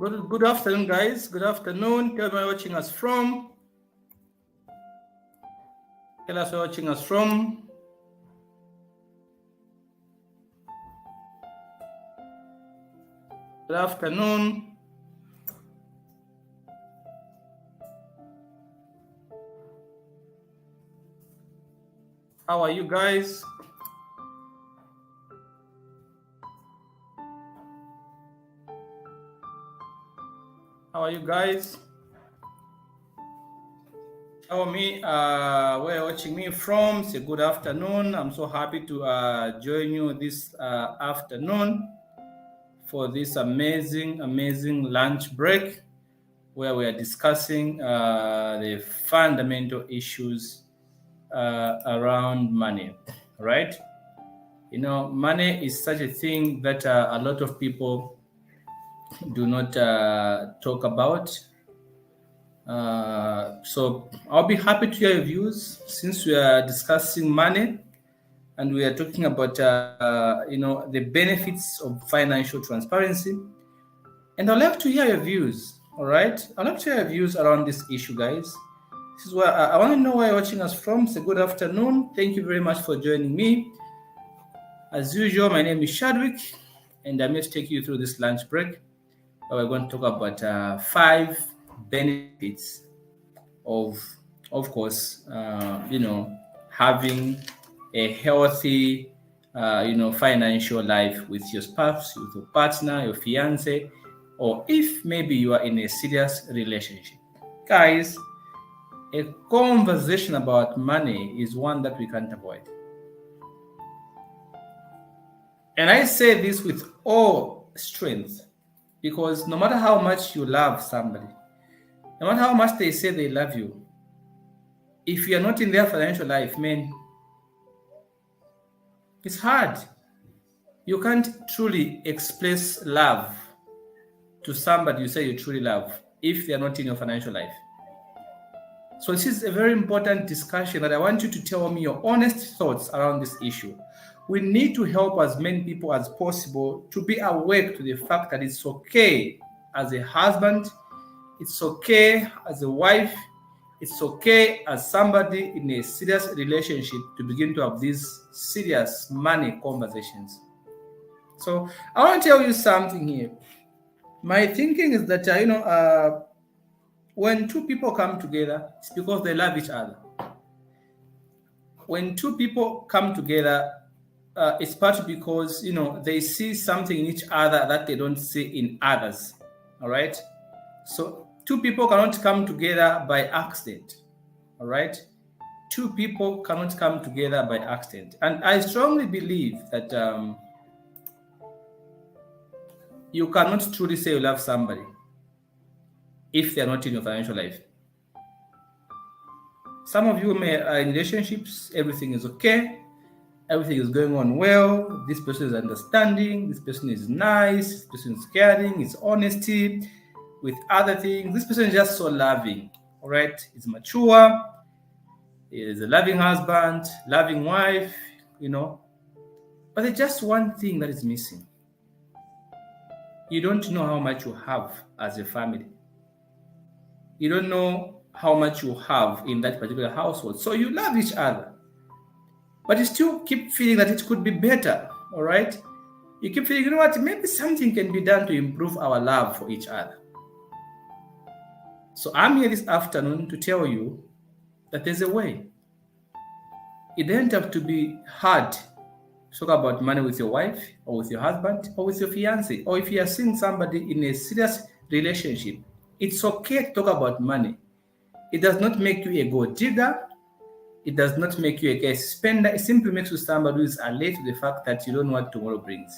Good afternoon, guys. Good afternoon. Tell me where you're watching us from. Tell us where you're watching us from. Good afternoon. How are you guys? How are you guys? Tell me where you're watching me from. Say good afternoon. I'm so happy to join you this afternoon for this amazing lunch break where we are discussing the fundamental issues around money, right? You know, money is such a thing that a lot of people do not talk about. So I'll be happy to hear your views since we are discussing money and we are talking about the benefits of financial transparency. And I'd like to hear your views. All right, I'd like to hear your views around this issue, guys. This is where I want to know where you're watching us from. So good afternoon. Thank you very much for joining me. As usual, my name is Shadwick, and I'm going to take you through this lunch break. We're going to talk about 5 benefits of course, having a healthy, financial life with your spouse, with your partner, your fiance, or if maybe you are in a serious relationship. Guys, a conversation about money is one that we can't avoid. And I say this with all strength because no matter how much you love somebody, no matter how much they say they love you, if you're not in their financial life, man, it's hard. You can't truly express love to somebody you say you truly love if they're not in your financial life. So this is a very important discussion that I want you to tell me your honest thoughts around this issue. We need to help as many people as possible to be awake to the fact that it's okay as a husband, it's okay as a wife, it's okay as somebody in a serious relationship to begin to have these serious money conversations. So I want to tell you something here. My thinking is that, when 2 people come together, it's because they love each other. When 2 people come together, it's partly because, they see something in each other that they don't see in others. All right? So 2 people cannot come together by accident. All right? 2 people cannot come together by accident. And I strongly believe that you cannot truly say you love somebody if they're not in your financial life. Some of you may are in relationships, everything is okay, everything is going on well, this person is understanding, this person is nice, this person is caring, is honesty with other things. This person is just so loving, all right? He's mature, he is a loving husband, loving wife, but there's just one thing that is missing. You don't know how much you have as a family. You don't know how much you have in that particular household. So you love each other, but you still keep feeling that it could be better, all right? You keep feeling, what, maybe something can be done to improve our love for each other. So I'm here this afternoon to tell you that there's a way. It doesn't have to be hard to talk about money with your wife or with your husband or with your fiance, or if you are seeing somebody in a serious relationship. It's okay to talk about money. It does not make you a gold digger. It does not make you a cash spender. It simply makes you somebody who is alert to the fact that you don't know what tomorrow brings.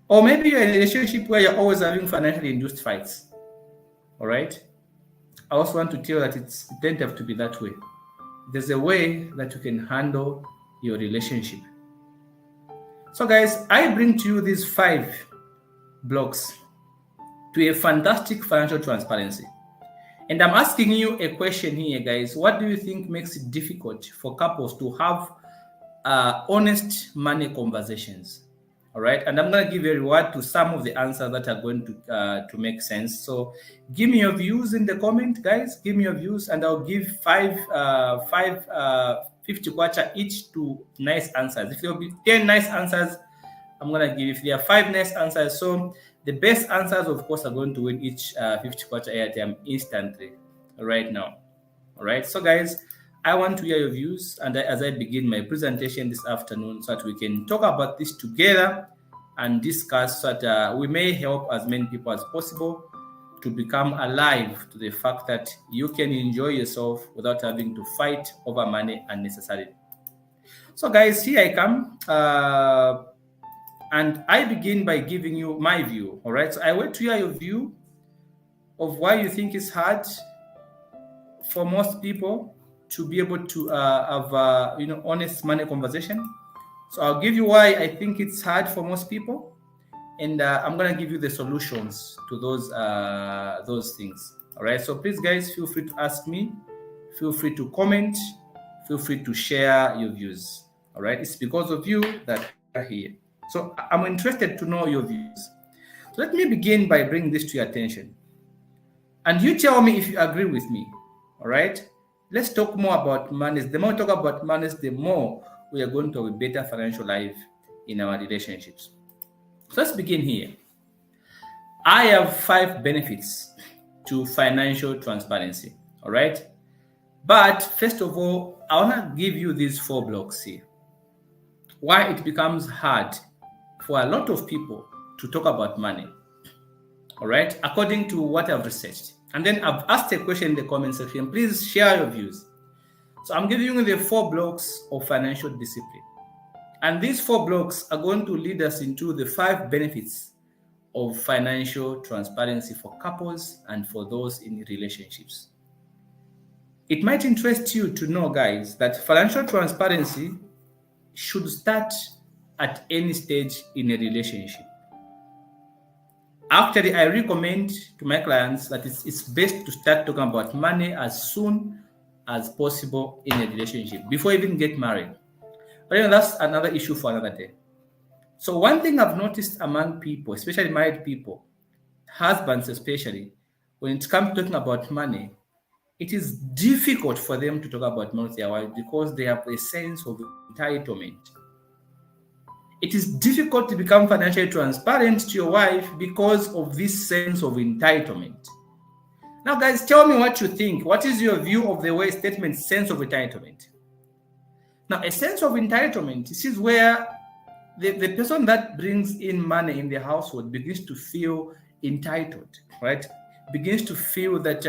Or maybe you're in a relationship where you're always having financially induced fights. All right? I also want to tell you that it doesn't have to be that way. There's a way that you can handle your relationship. So guys, I bring to you these 5 blocks to a fantastic financial transparency. And I'm asking you a question here, guys. What do you think makes it difficult for couples to have honest money conversations? All right, and I'm going to give a reward to some of the answers that are going to make sense. So give me your views in the comment, guys. Give me your views, and I'll give 50 kwacha each to nice answers. If there will be 10 nice answers, I'm going to give. If there are 5 nice answers, so the best answers, of course, are going to win each 50 kwacha airtime instantly right now. All right, so guys, I want to hear your views, and as I begin my presentation this afternoon, so that we can talk about this together and discuss, so that we may help as many people as possible to become alive to the fact that you can enjoy yourself without having to fight over money unnecessarily. So guys, here I come, and I begin by giving you my view. All right, so I want to hear your view of why you think it's hard for most people to be able to have honest money conversation. So I'll give you why I think it's hard for most people, and I'm gonna give you the solutions to those things. All right. So please, guys, feel free to ask me, feel free to comment, feel free to share your views. All right. It's because of you that we're here. So I'm interested to know your views. So let me begin by bringing this to your attention, and you tell me if you agree with me. All right. Let's talk more about money. The more we talk about money, the more we are going to have a better financial life in our relationships. So let's begin here. I have 5 benefits to financial transparency. All right. But first of all, I want to give you these 4 blocks here. Why it becomes hard for a lot of people to talk about money. All right. According to what I've researched. And then I've asked a question in the comment section. Please share your views. So I'm giving you the 4 blocks of financial discipline. And these 4 blocks are going to lead us into the 5 benefits of financial transparency for couples and for those in relationships. It might interest you to know, guys, that financial transparency should start at any stage in a relationship. Actually, I recommend to my clients that it's best to start talking about money as soon as possible in a relationship, before you even get married. But that's another issue for another day. So one thing I've noticed among people, especially married people, husbands especially, when it comes to talking about money, it is difficult for them to talk about money with their wife because they have a sense of entitlement. It is difficult to become financially transparent to your wife because of this sense of entitlement. Now, guys, tell me what you think. What is your view of the way statement sense of entitlement? Now, a sense of entitlement, this is where the person that brings in money in the household begins to feel entitled, right? Begins to feel that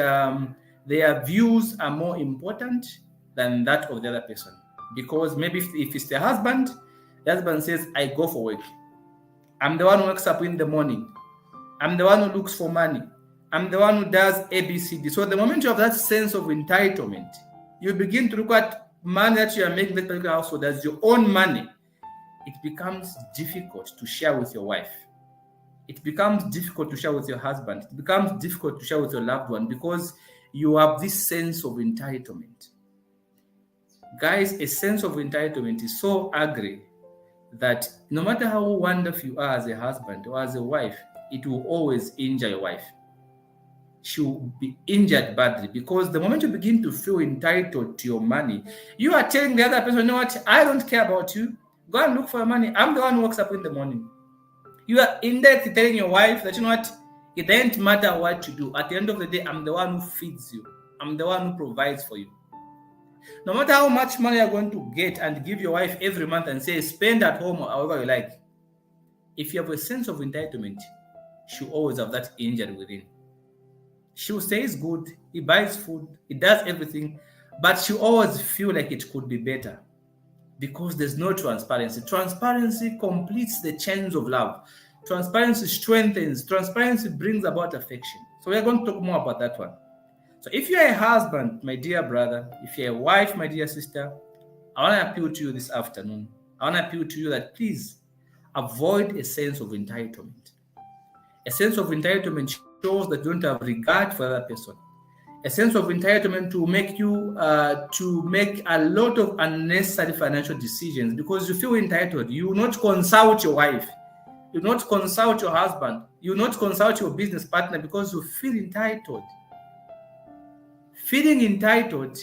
their views are more important than that of the other person. Because maybe if it's the husband says, I go for work. I'm the one who wakes up in the morning. I'm the one who looks for money. I'm the one who does ABCD. So the moment you have that sense of entitlement, you begin to look at money that you are making in that particular household as your own money. It becomes difficult to share with your wife. It becomes difficult to share with your husband. It becomes difficult to share with your loved one because you have this sense of entitlement. Guys, a sense of entitlement is so ugly that no matter how wonderful you are as a husband or as a wife, it will always injure your wife. She will be injured badly because the moment you begin to feel entitled to your money, you are telling the other person, you know what, I don't care about you. Go and look for your money. I'm the one who wakes up in the morning. You are indirectly telling your wife that, you know what, it doesn't matter what you do. At the end of the day, I'm the one who feeds you. I'm the one who provides for you. No matter how much money you're going to get and give your wife every month and say, spend at home or however you like, if you have a sense of entitlement, she'll always have that injury within. She'll say it's good, he buys food, he does everything, but she'll always feel like it could be better because there's no transparency. Transparency completes the chains of love. Transparency strengthens. Transparency brings about affection. So we're going to talk more about that one. So if you're a husband, my dear brother, if you're a wife, my dear sister, I want to appeal to you this afternoon. I want to appeal to you that please avoid a sense of entitlement. A sense of entitlement shows that you don't have regard for the other person. A sense of entitlement to make you to make a lot of unnecessary financial decisions because you feel entitled. You will not consult your wife. You will not consult your husband. You will not consult your business partner because you feel entitled. Feeling entitled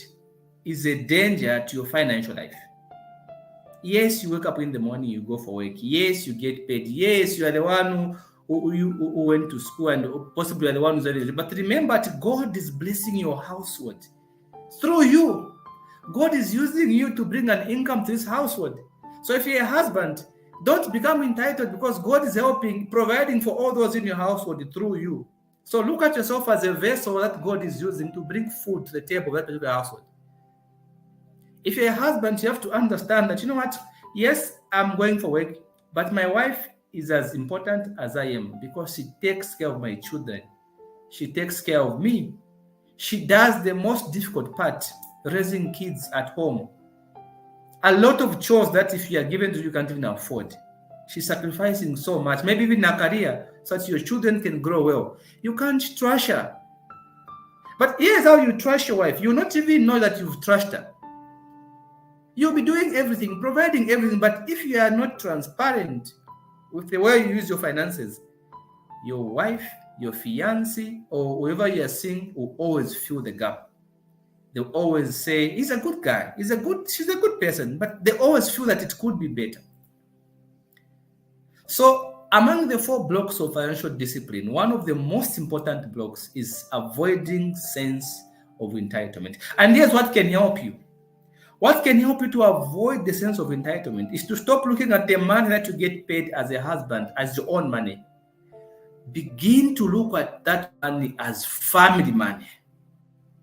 is a danger to your financial life. Yes, you wake up in the morning, you go for work. Yes, you get paid. Yes, you are the one who went to school and possibly you are the one who's eligible. But remember that God is blessing your household through you. God is using you to bring an income to this household. So if you're a husband, don't become entitled because God is helping, providing for all those in your household through you. So look at yourself as a vessel that God is using to bring food to the table of that particular household. If you're a husband, you have to understand that, you know what? Yes, I'm going for work, but my wife is as important as I am because she takes care of my children. She takes care of me. She does the most difficult part, raising kids at home. A lot of chores that if you are given to you can't even afford. She's sacrificing so much, maybe even a career, so that your children can grow well. You can't trash her. But here's how you trash your wife. You'll not even know that you've trashed her. You'll be doing everything, providing everything, but if you are not transparent with the way you use your finances, your wife, your fiancé, or whoever you are seeing will always fill the gap. They'll always say, he's a good guy, she's a good person, but they always feel that it could be better. So among the 4 blocks of financial discipline, one of the most important blocks is avoiding sense of entitlement. And here's what can help you. What can help you to avoid the sense of entitlement is to stop looking at the money that you get paid as a husband as your own money. Begin to look at that money as family money.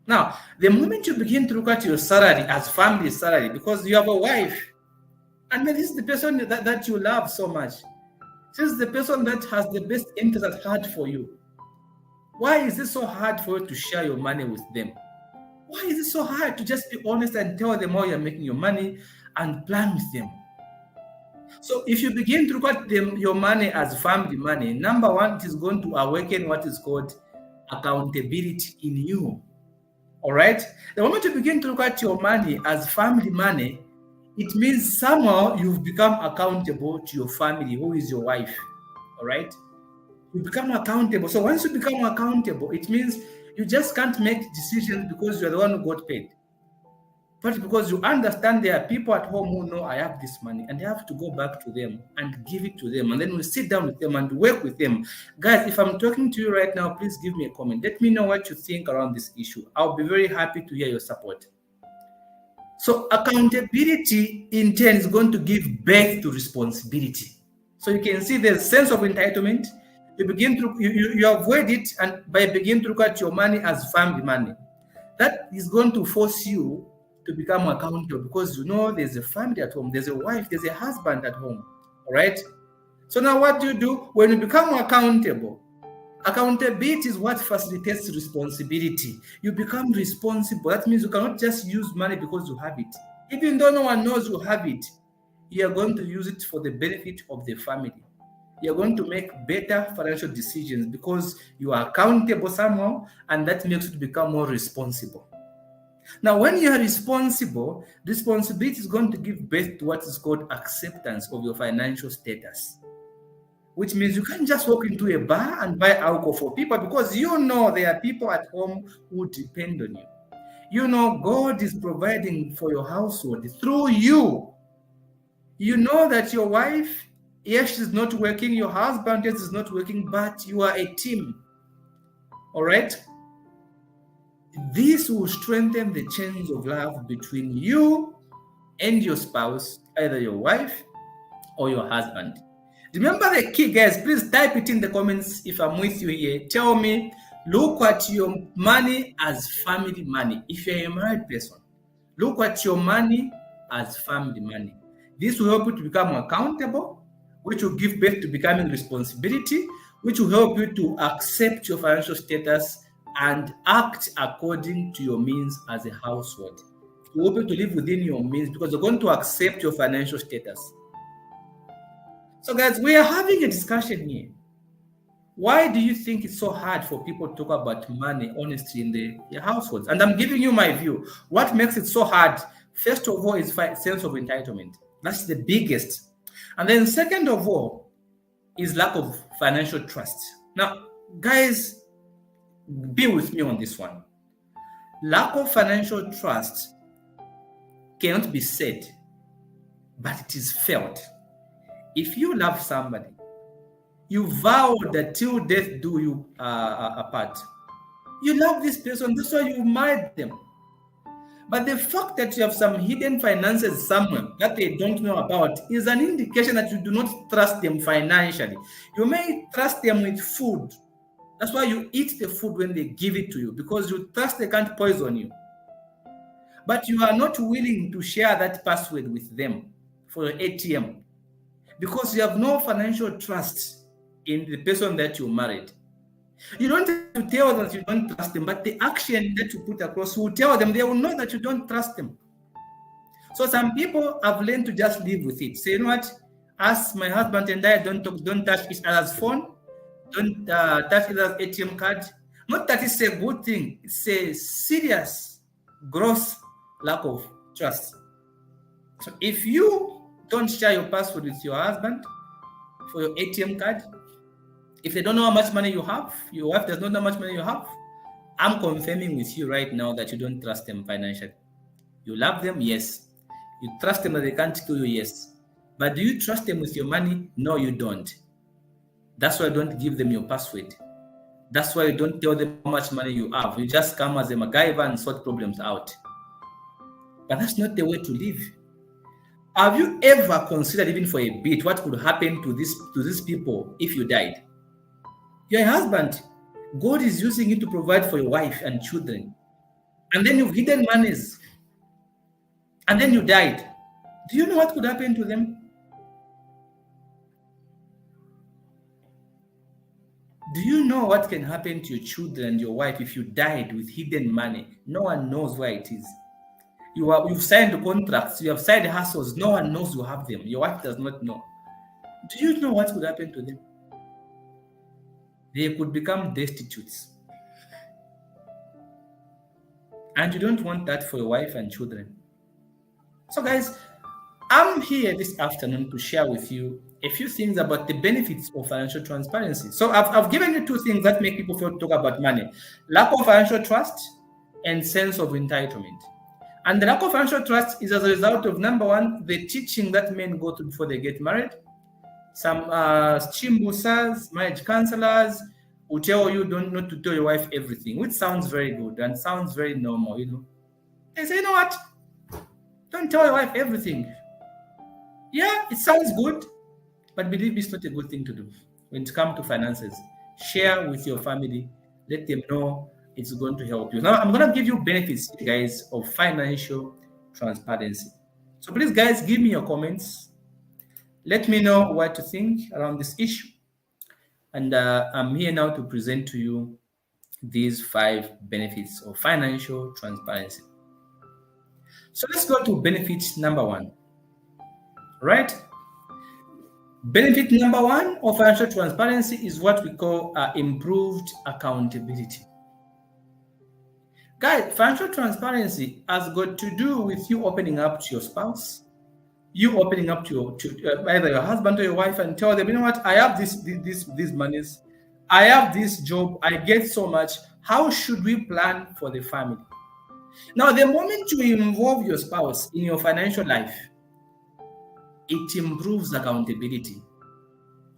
Now, the moment you begin to look at your salary as family salary, because you have a wife, and this is the person that you love so much. This is the person that has the best interest at heart for you. Why is it so hard for you to share your money with them? Why is it so hard to just be honest and tell them how you're making your money and plan with them? So if you begin to look at your money as family money, number one, it is going to awaken what is called accountability in you. All right? The moment you begin to look at your money as family money, it means somehow you've become accountable to your family, who is your wife. All right? You become accountable. So once you become accountable, it means you just can't make decisions because you're the one who got paid. But because you understand there are people at home who know I have this money and they have to go back to them and give it to them. And then we sit down with them and work with them. Guys, if I'm talking to you right now, please give me a comment. Let me know what you think around this issue. I'll be very happy to hear your support. So accountability in turn is going to give birth to responsibility. So you can see the sense of entitlement. You begin to you avoid it, and by begin to look at your money as family money. That is going to force you to become accountable because you know there's a family at home, there's a wife, there's a husband at home. All right. So now what do you do when you become accountable? Accountability is what facilitates responsibility. You become responsible. That means you cannot just use money because you have it. Even though no one knows you have it, you are going to use it for the benefit of the family. You're going to make better financial decisions because you are accountable somehow, and that makes you become more responsible. Now, when you are responsible, responsibility is going to give birth to what is called acceptance of your financial status, which means you can't just walk into a bar and buy alcohol for people because you know there are people at home who depend on you. You know God is providing for your household through you. You know that your wife, yes, she's not working, your husband, yes, is not working, but you are a team. All right? This will strengthen the chains of love between you and your spouse, either your wife or your husband. Remember the key, guys. Please type it in the comments if I'm with you here. Tell me, look at your money as family money. If you're a married person, look at your money as family money. This will help you to become accountable, which will give birth to becoming responsibility, which will help you to accept your financial status and act according to your means as a household. It will help you to live within your means because you're going to accept your financial status. So guys, we are having a discussion here. Why do you think it's so hard for people to talk about money honestly in their households? And I'm giving you my view. What makes it so hard? First of all is sense of entitlement. That's the biggest. And then second of all, is lack of financial trust. Now, guys, be with me on this one. Lack of financial trust cannot be said, but it is felt. If you love somebody, you vow that till death do you apart. You love this person, that's why you married them. But the fact that you have some hidden finances somewhere that they don't know about is an indication that you do not trust them financially. You may trust them with food. That's why you eat the food when they give it to you, because you trust they can't poison you. But you are not willing to share that password with them for your ATM because you have no financial trust in the person that you married. You don't have to tell them that you don't trust them, but the action that you put across will tell them, they will know that you don't trust them. So some people have learned to just live with it. Say, you know what? As my husband and I don't touch each other's phone, don't touch each other's ATM card. Not that it's a good thing. It's a serious, gross lack of trust. So if you don't share your password with your husband for your ATM card, if they don't know how much money you have, your wife does not know how much money you have, I'm confirming with you right now that you don't trust them financially. You love them, yes. You trust them that they can't kill you, yes. But do you trust them with your money? No, you don't. That's why you don't give them your password. That's why you don't tell them how much money you have. You just come as a MacGyver and sort problems out. But that's not the way to live. Have you ever considered, even for a bit, what could happen to these people if you died? Your husband, God is using it to provide for your wife and children. And then you've hidden monies. And then you died. Do you know what could happen to them? Do you know what can happen to your children and your wife if you died with hidden money? No one knows where it is. You've signed the contracts, you have signed hustles, no one knows you have them. Your wife does not know. Do you know what could happen to them? They could become destitute. And you don't want that for your wife and children. So guys, I'm here this afternoon to share with you a few things about the benefits of financial transparency. So I've given you two things that make people talk about money: lack of financial trust and sense of entitlement. And the lack of financial trust is as a result of, number one, the teaching that men go through before they get married. Some chimbusas, marriage counselors will tell you don't not to tell your wife everything, which sounds very good and sounds very normal, you know. They say, you know what? Don't tell your wife everything. Yeah, it sounds good, but believe me, it's not a good thing to do. When it comes to finances, share with your family, let them know it's going to help you. Now, I'm going to give you benefits, guys, of financial transparency. So please, guys, give me your comments. Let me know what you think around this issue. And I'm here now to present to you these 5 benefits of financial transparency. So let's go to benefit number 1. Right? Benefit number 1 of financial transparency is what we call improved accountability. Guys, financial transparency has got to do with you opening up to your spouse, you opening up to either your husband or your wife and tell them, you know what, I have these monies, I have this job, I get so much. How should we plan for the family? Now, the moment you involve your spouse in your financial life, it improves accountability.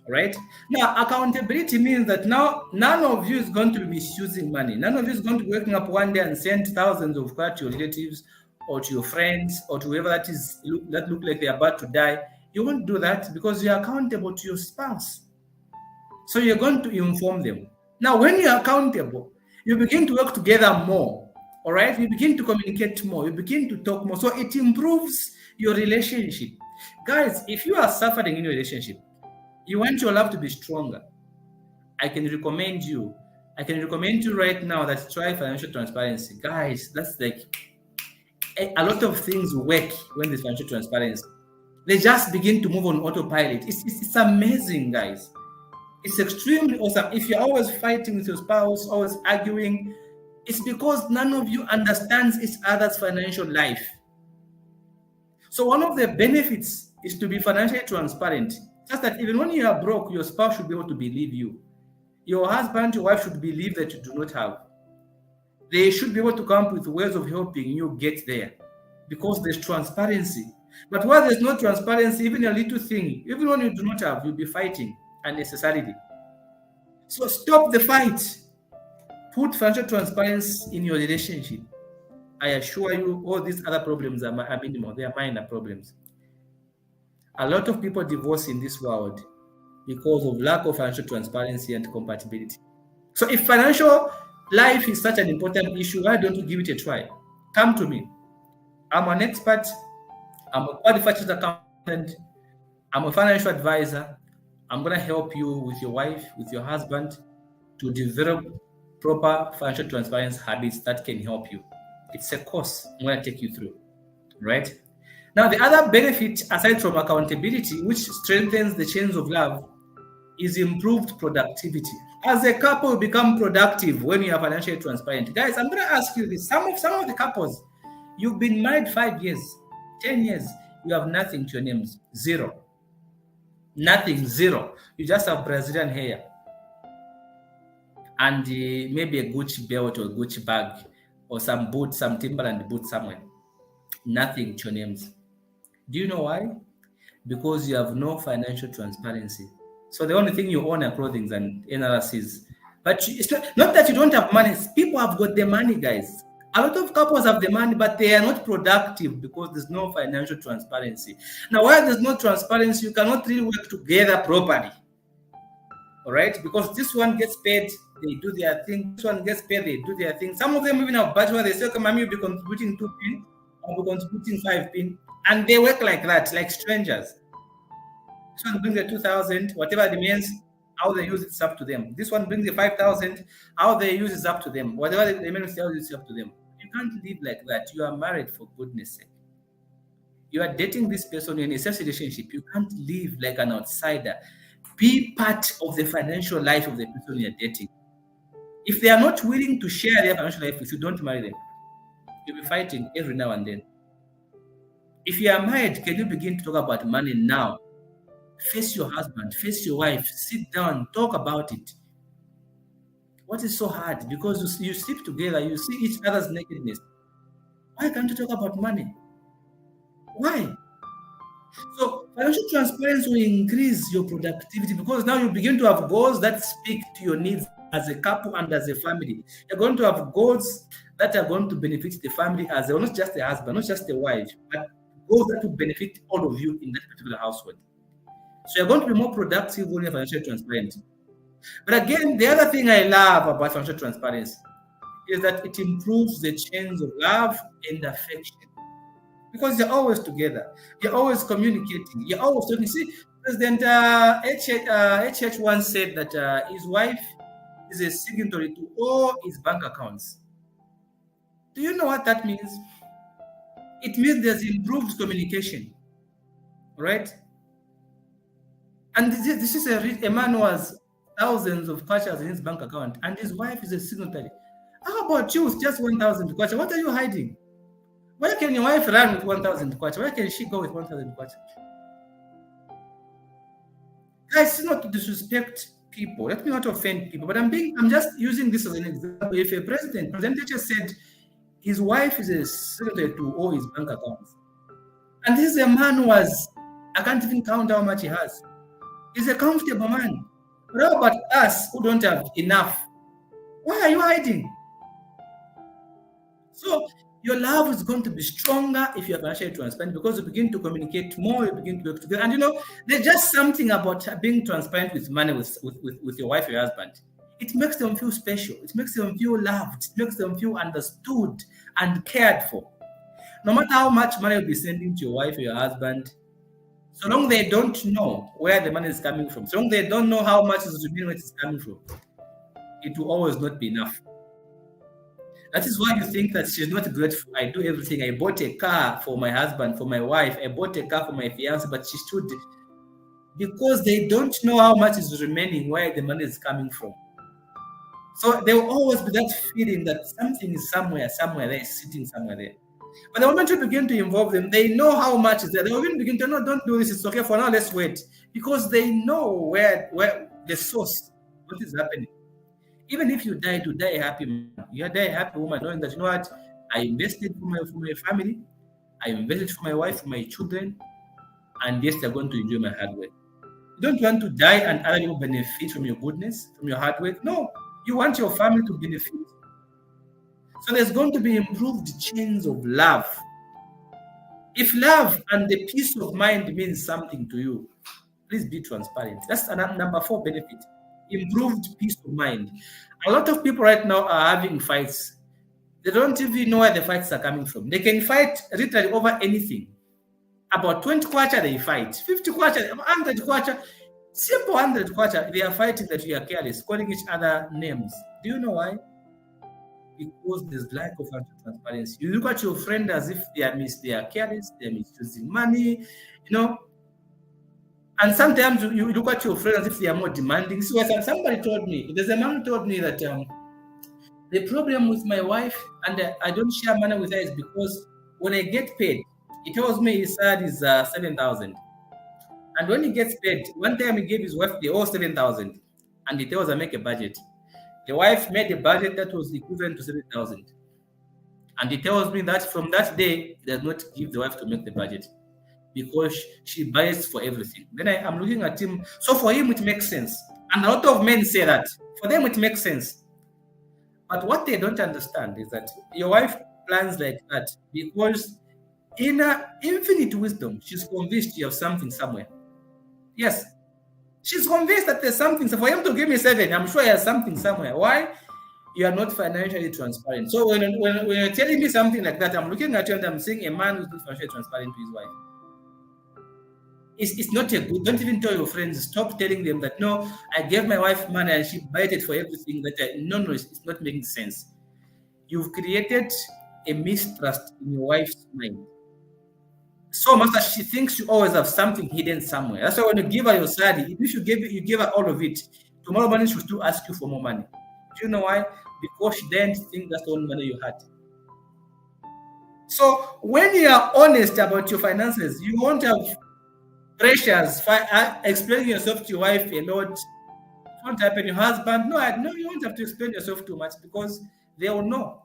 Right? Now, accountability means that now none of you is going to be misusing money. None of you is going to be waking up one day and send thousands of cards to your relatives or to your friends or to whoever that look like they're about to die. You won't do that because you're accountable to your spouse. So you're going to inform them. Now, when you're accountable, you begin to work together more. All right? You begin to communicate more. You begin to talk more. So it improves your relationship. Guys, if you are suffering in your relationship, you want your love to be stronger, I can recommend you right now that try financial transparency. Guys, that's like a lot of things work when there's financial transparency. They just begin to move on autopilot. It's amazing, guys. It's extremely awesome. If you're always fighting with your spouse, always arguing, it's because none of you understands each other's financial life. So one of the benefits is to be financially transparent. Just that even when you are broke, your spouse should be able to believe you. Your husband, your wife should believe that you do not have. They should be able to come up with ways of helping you get there because there's transparency. But while there's no transparency, even a little thing, even when you do not have, you'll be fighting unnecessarily. So stop the fight. Put financial transparency in your relationship. I assure you, all these other problems are minimal. They are minor problems. A lot of people divorce in this world because of lack of financial transparency and compatibility. So if financial life is such an important issue, why don't you give it a try? Come to me. I'm an expert. I'm a qualified accountant. I'm a financial advisor. I'm going to help you with your wife, with your husband, to develop proper financial transparency habits that can help you. It's a course I'm going to take you through, right? Now, the other benefit, aside from accountability, which strengthens the chains of love, is improved productivity. As a couple, you become productive when you are financially transparent. Guys, I'm going to ask you this. Some of the couples, you've been married 5 years, 10 years, you have nothing to your names. Zero. Nothing, zero. You just have Brazilian hair and maybe a Gucci belt or a Gucci bag or some boots, some Timberland boots somewhere. Nothing to your names. Do you know why? Because you have no financial transparency. So the only thing you own are clothing and NRCs. But it's not that you don't have money. People have got the money, guys. A lot of couples have the money, but they are not productive because there's no financial transparency. Now, while there's no transparency, you cannot really work together properly. All right? Because this one gets paid, they do their thing. This one gets paid, they do their thing. Some of them even have budget where they say, okay, mommy, you'll be contributing 2 pin, I'll be contributing 5 pin. And they work like that, like strangers. This one brings the 2,000, whatever remains, how they use it's up to them. This one brings the 5,000, how they use it's up to them. Whatever the remains, it's up to them. You can't live like that. You are married, for goodness sake. You are dating this person in a such relationship. You can't live like an outsider. Be part of the financial life of the person you're dating. If they are not willing to share their financial life with you, don't marry them. You'll be fighting every now and then. If you are married, can you begin to talk about money now? Face your husband, face your wife, sit down, talk about it. What is so hard? Because you sleep together, you see each other's nakedness. Why can't you talk about money? Why? So financial transparency will increase your productivity because now you begin to have goals that speak to your needs as a couple and as a family. You're going to have goals that are going to benefit the family as well, not just the husband, not just the wife, but goals that will benefit all of you in that particular household. So you're going to be more productive when you're financially transparent. But again, the other thing I love about financial transparency is that it improves the chains of love and affection. Because you're always together, you're always communicating, you're always talking. See, President HH once said that his wife is a signatory to all his bank accounts. Do you know what that means? It means there's improved communication, right? And this is a man who has thousands of kwacha in his bank account, and his wife is a signatory. How about you with just 1,000 kwacha? What are you hiding? Why can your wife run with 1,000 kwacha? Why can she go with 1,000 kwacha? Guys, it's not to disrespect people. Let me not offend people, but I'm just using this as an example. If a President just said his wife is a signatory to all his bank accounts, and this is a man who has, I can't even count how much he has. He's a comfortable man. But how about us who don't have enough? Why are you hiding? So your love is going to be stronger if you're financially transparent because you begin to communicate more, you begin to work together. And there's just something about being transparent with money with your wife or your husband. It makes them feel special. It makes them feel loved. It makes them feel understood and cared for. No matter how much money you'll be sending to your wife or your husband, so long they don't know where the money is coming from, so long they don't know how much is remaining, where it is coming from, it will always not be enough. That is why you think that she's not grateful. I do everything. I bought a car for my husband, for my wife. I bought a car for my fiance, but she stood because they don't know how much is remaining, where the money is coming from. So there will always be that feeling that something is somewhere there, sitting somewhere there. But the moment you begin to involve them, they know how much is there. They will even begin to, no, don't do this. It's okay for now. Let's wait, because they know where the source, what is happening. Even if you die, to die a happy man, you die a happy woman, knowing that, you know what, I invested for my family, I invested for my wife, for my children, and yes, they're going to enjoy my hard work. You don't want to die and other people benefit from your goodness, from your hard work. No, you want your family to benefit. So there's going to be improved chains of love. If love and the peace of mind means something to you, please be transparent. That's number 4 benefit. Improved peace of mind. A lot of people right now are having fights. They don't even know where the fights are coming from. They can fight literally over anything. About 20 kwacha they fight, 50 kwacha, 100 kwacha, simple 100 kwacha, they are fighting that we are careless, calling each other names. Do you know why? Because there's lack of transparency. You look at your friend as if they are careless, they are misusing money, and sometimes you look at your friend as if they are more demanding. So somebody told me, there's a man who told me that the problem with my wife, and I don't share money with her, is because when I get paid, he tells me his salary is 7,000. And when he gets paid, one time he gave his wife the whole 7,000, and he tells her, make a budget. The wife made a budget that was equivalent to 7,000. And he tells me that from that day, he does not give the wife to make the budget, because she buys for everything. Then I'm looking at him. So for him, it makes sense. And a lot of men say that. For them, it makes sense. But what they don't understand is that your wife plans like that because in her infinite wisdom, she's convinced you have something somewhere. Yes. She's convinced that there's something. So for him to give me 7, I'm sure he has something somewhere. Why? You are not financially transparent. So when you're telling me something like that, I'm looking at you and I'm seeing a man who's not financially transparent to his wife. It's not a good. Don't even tell your friends. Stop telling them that, no, I gave my wife money and she budgeted for everything. No, it's not making sense. You've created a mistrust in your wife's mind, so much that she thinks you always have something hidden somewhere. That's why when you give her your salary, if you give her all of it, tomorrow morning she'll still ask you for more money. Do you know why? Because she didn't think that's the only money you had. So when you are honest about your finances, you won't have pressures, explaining yourself to your wife a lot. It won't happen. Your husband, no, you won't have to explain yourself too much, because they will know.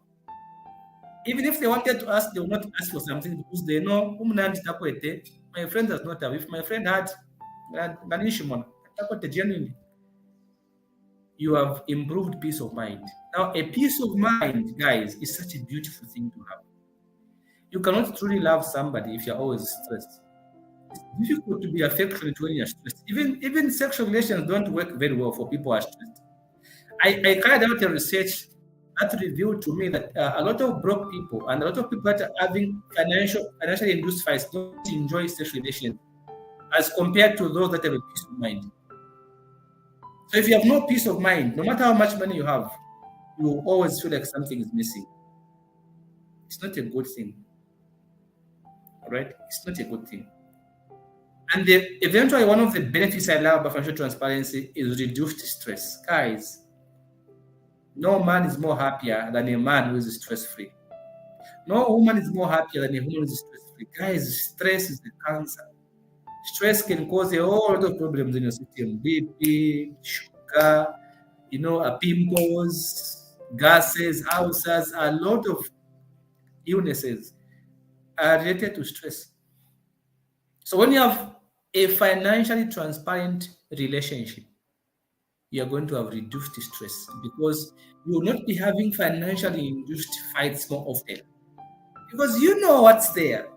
Even if they wanted to ask, they will not ask for something, because they know, my friend does not have. If my friend had, genuinely, you have improved peace of mind. Now, a peace of mind, guys, is such a beautiful thing to have. You cannot truly love somebody if you're always stressed. It's difficult to be affectionate when you're stressed. Even sexual relations don't work very well for people who are stressed. I carried out a research that revealed to me that a lot of broke people and a lot of people that are having financially induced fights don't enjoy sexual relations as compared to those that have a peace of mind. So if you have no peace of mind, no matter how much money you have, you will always feel like something is missing. It's not a good thing. All right? It's not a good thing. And eventually, one of the benefits I love about financial transparency is reduced stress. Guys, no man is more happier than a man who is stress-free. No woman is more happier than a woman who is stress-free. Guys, stress is the cancer. Stress can cause a whole lot of problems in your system. BP, sugar, pimples, gases, ulcers, a lot of illnesses are related to stress. So when you have a financially transparent relationship, you are going to have reduced stress, because you will not be having financially induced fights more often, because you know what's there.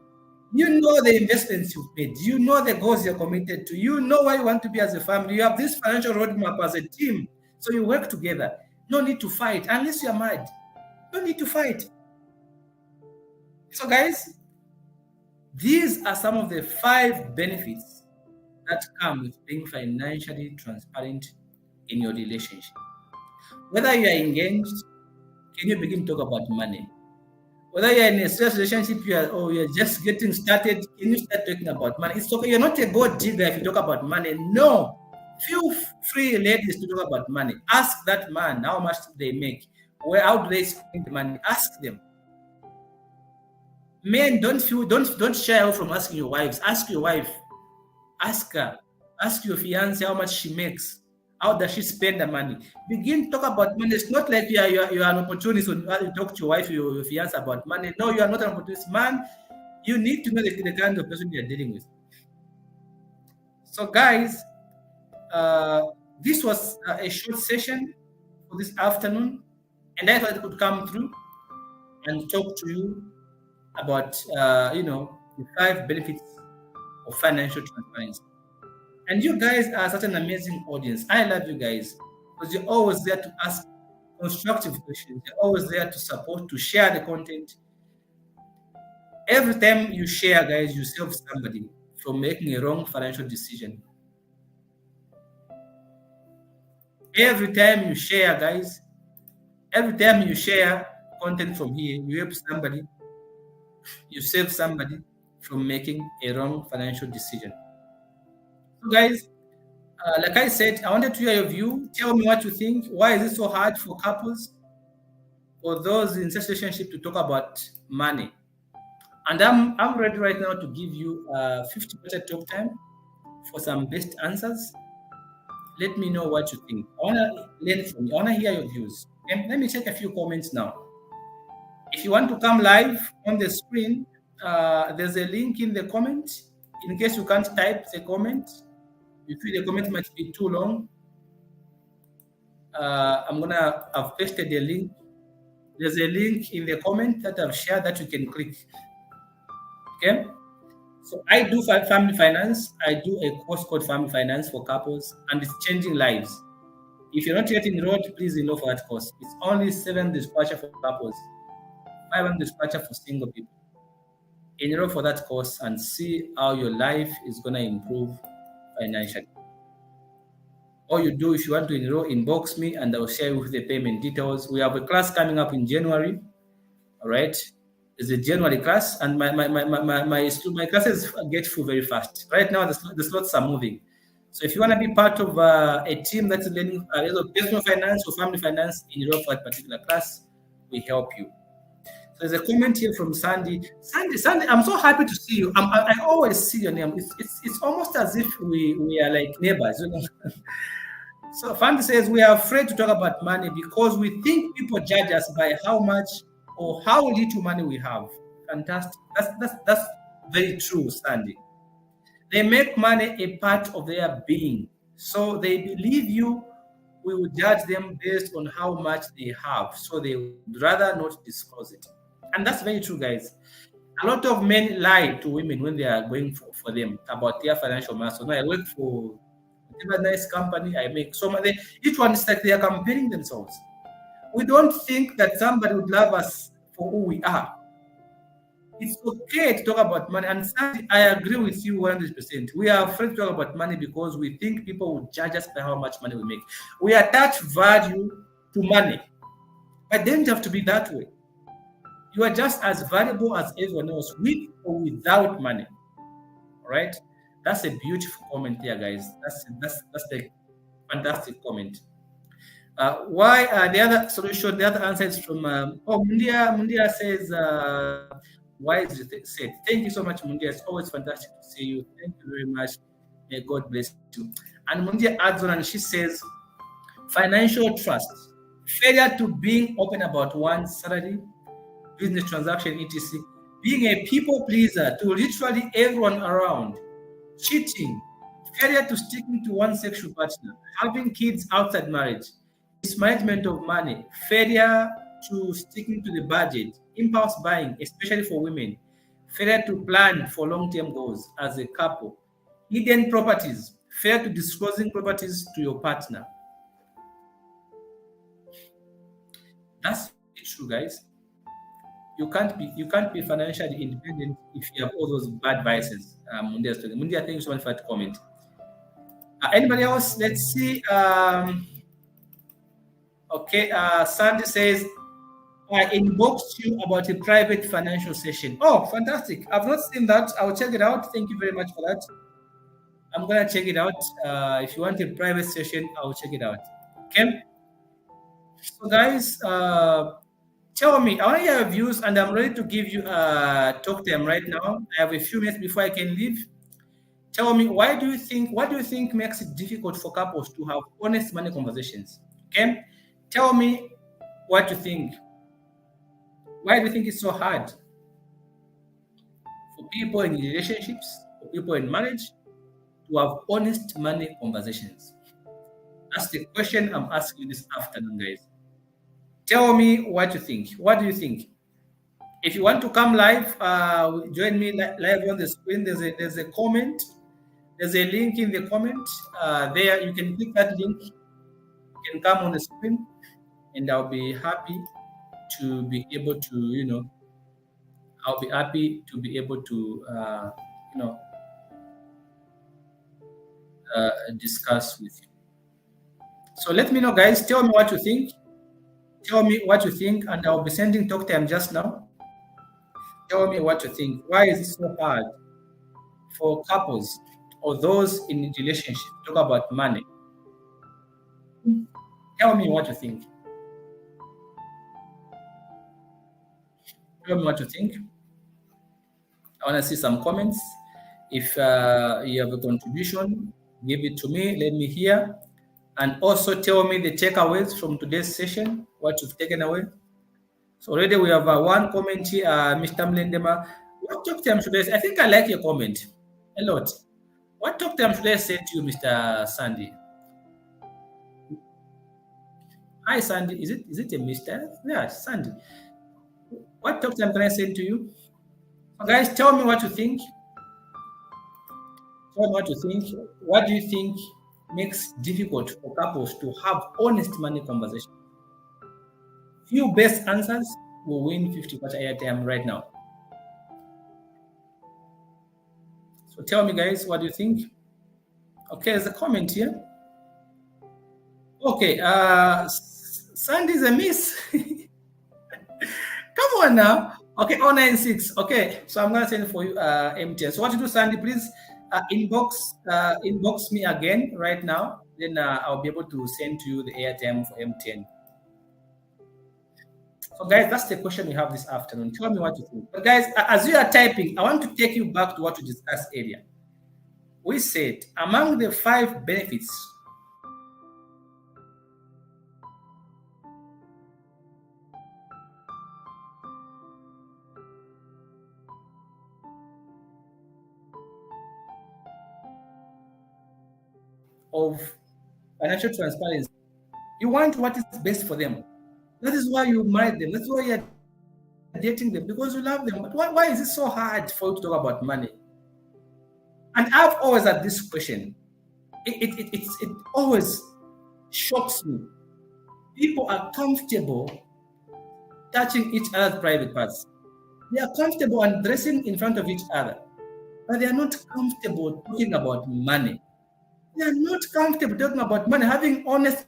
You know the investments you've made. You know the goals you're committed to. You know where you want to be as a family. You have this financial roadmap as a team, so you work together. No need to fight unless you're mad. No need to fight. So guys, these are some of the 5 benefits that come with being financially transparent in your relationship. Whether you are engaged, can you begin to talk about money? Whether you're in a serious relationship, you're just getting started, can you start talking about money? It's okay. You're not a gold digger if you talk about money. No. Feel free, ladies, to talk about money. Ask that man how much they make. How do they spend the money? Ask them. Men, don't shy away from asking your wives. Ask your wife. Ask her. Ask your fiance how much she makes. How does she spend the money? Begin to talk about money. It's not like you are an opportunist when you talk to your wife, your fiance about money. No, you are not an opportunist. Man, you need to know the kind of person you're dealing with. So, guys, uh, this was a short session for this afternoon, and I thought I could come through and talk to you about the 5 benefits of financial transparency. And you guys are such an amazing audience. I love you guys because you're always there to ask constructive questions. You're always there to support, to share the content. Every time you share, guys, you save somebody from making a wrong financial decision. Every time you share, guys, every time you share content from here, you help somebody, you save somebody from making a wrong financial decision. So, guys, like I said, I wanted to hear your view. Tell me what you think. Why is it so hard for couples or those in such relationship to talk about money? And I'm ready right now to give you 50% talk time for some best answers. Let me know what you think. I want to learn from you. I want to hear your views. And let me check a few comments now. If you want to come live on the screen, there's a link in the comment. In case you can't type the comment, you feel the comment might be too long, I've pasted the link. There's a link in the comment that I've shared that you can click. Okay. So I do family finance. I do a course called Family Finance for couples, and it's changing lives. If you're not yet enrolled, please enroll for that course. It's only 7 dispatcher for couples, 500 dispatcher for single people. Enroll for that course and see how your life is going to improve financially. All you do, if you want to enroll, inbox me and I'll share with the payment details. We have a class coming up in January. All right. It's a January class, and my classes get full very fast. Right now, the slots are moving. So if you want to be part of a team that's learning either personal finance or family finance, enroll for that particular class. We help you. So there's a comment here from Sandy. Sandy, I'm so happy to see you. I always see your name. It's almost as if we are like neighbors, you know. So Fandy says we are afraid to talk about money because we think people judge us by how much or how little money we have. Fantastic. That's very true, Sandy. They make money a part of their being. So they believe you will judge them based on how much they have. So they would rather not disclose it. And that's very true, guys. A lot of men lie to women when they are going for them about their financial matters. No, I work for whatever nice company, I make so much. Each one is like they are comparing themselves. We don't think that somebody would love us for who we are. It's okay to talk about money. And I agree with you 100%. We are afraid to talk about money because we think people will judge us by how much money we make. We attach value to money. But they don't have to be that way. You are just as valuable as everyone else, with or without money. All right? That's a beautiful comment there, guys. That's a fantastic comment. Why the other solution, the other answer is from Mundia says, why is it said? Thank you so much, Mundia. It's always fantastic to see you. Thank you very much. May God bless you. And Mundia adds on and she says, financial trust, failure to being open about one's salary, business transaction, etc., being a people pleaser to literally everyone around, cheating, failure to sticking to one sexual partner, having kids outside marriage, mismanagement of money, failure to sticking to the budget, impulse buying, especially for women, failure to plan for long-term goals as a couple, hidden properties, failure to disclosing properties to your partner. That's true, guys. You can't be financially independent if you have all those bad vices. Mundia, thank you so much for that comment. Anybody else? Let's see. Okay, Sandy says, I inboxed you about a private financial session. Oh, fantastic. I've not seen that. I'll check it out. Thank you very much for that. I'm going to check it out. If you want a private session, I'll check it out. Okay. So, guys, Tell me, I want to hear your views, and I'm ready to give you talk time right now. I have a few minutes before I can leave. Tell me, what do you think makes it difficult for couples to have honest money conversations? Okay? Tell me what you think. Why do you think it's so hard for people in relationships, for people in marriage, to have honest money conversations? That's the question I'm asking you this afternoon, guys. Tell me what you think. What do you think? If you want to come live, join me live on the screen. There's a comment. There's a link in the comment. There you can click that link. You can come on the screen, and I'll be happy to be able to, I'll be happy to be able to, you know, discuss with you. So let me know, guys. Tell me what you think. Tell me what you think, and I'll be sending talk time just now. Tell me what you think. Why is it so hard for couples or those in relationship talk about money? Tell me what you think. Tell me what you think. I want to see some comments. If you have a contribution, give it to me. Let me hear. And also tell me the takeaways from today's session, what you've taken away. So already we have one comment here, Mr. Mlendema. What talk time should I say? I think I like your comment a lot. What talk time should I say to you, Mr. Sandy? Hi, Sandy. Is it a Mr.? Yeah, Sandy. What talk time can I send to you? So guys, tell me what you think. Tell me what you think. What do you think makes difficult for couples to have honest money conversation? Few best answers will win 50 kwacha airtime right now. So tell me, guys, what do you think? Okay, there's a comment here. Okay, Sandy's a miss. Come on now. Okay, 096. Okay, so I'm gonna send for you MTN. So what you do, Sandy, please inbox me again right now. Then I'll be able to send to you the airtime for MTN. So guys, that's the question we have this afternoon. Tell me what you think. But guys, as you are typing, I want to take you back to what we discussed earlier. We said among the 5 benefits of financial transparency, you want what is best for them. That is why you married them. That's why you're dating them, because you love them. But why is it so hard for you to talk about money? And I've always had this question. It always shocks me. People are comfortable touching each other's private parts. They are comfortable and dressing in front of each other, but they are not comfortable talking about money. They are not comfortable talking about money, having honest.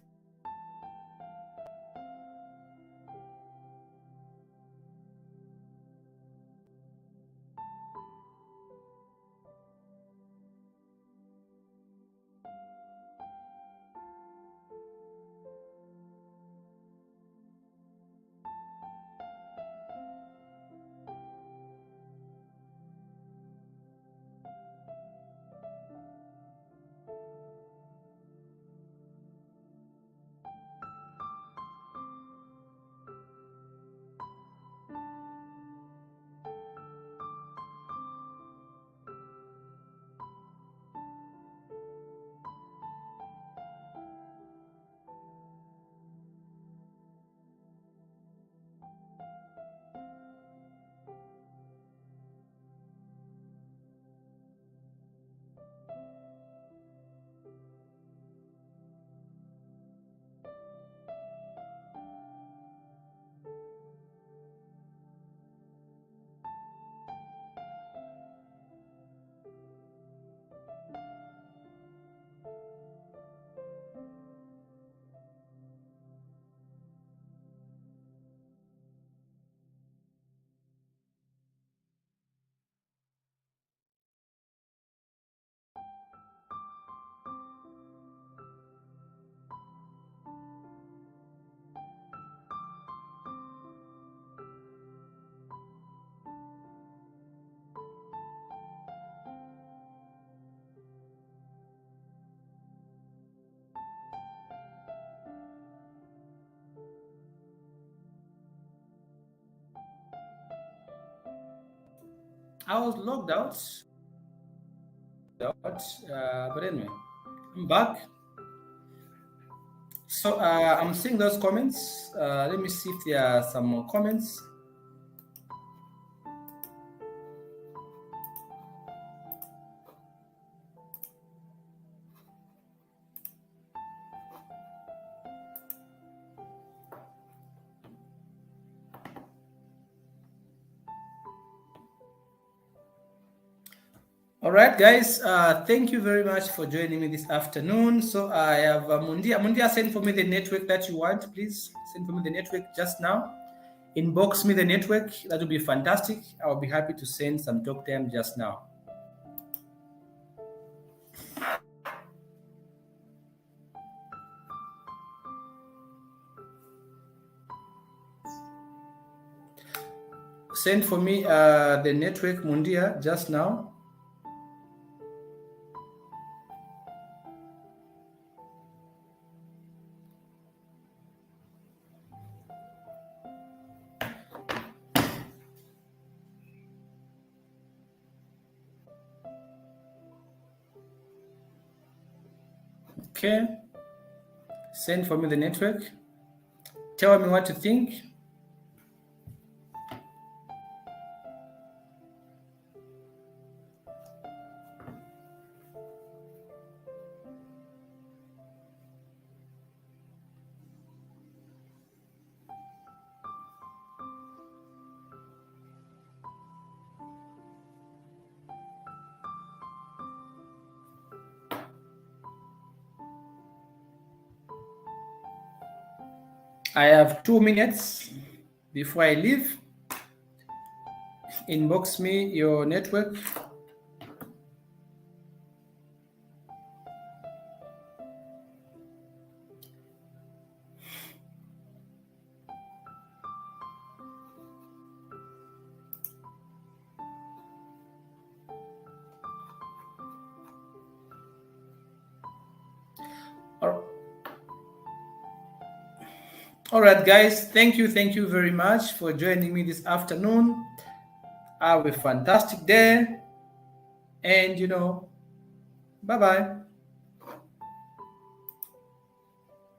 I was logged out. But anyway, I'm back. So I'm seeing those comments. Let me see if there are some more comments. All right, guys. Thank you very much for joining me this afternoon. So I have Mundia. Mundia, send for me the network that you want, please. Send for me the network just now. Inbox me the network. That would be fantastic. I'll be happy to send some talk time just now. Send for me the network, Mundia, just now. Okay. Send for me the network. Tell me what you think. I have 2 minutes before I leave. Inbox me your network. All right, guys. Thank you very much for joining me this afternoon. Have a fantastic day. And, bye-bye.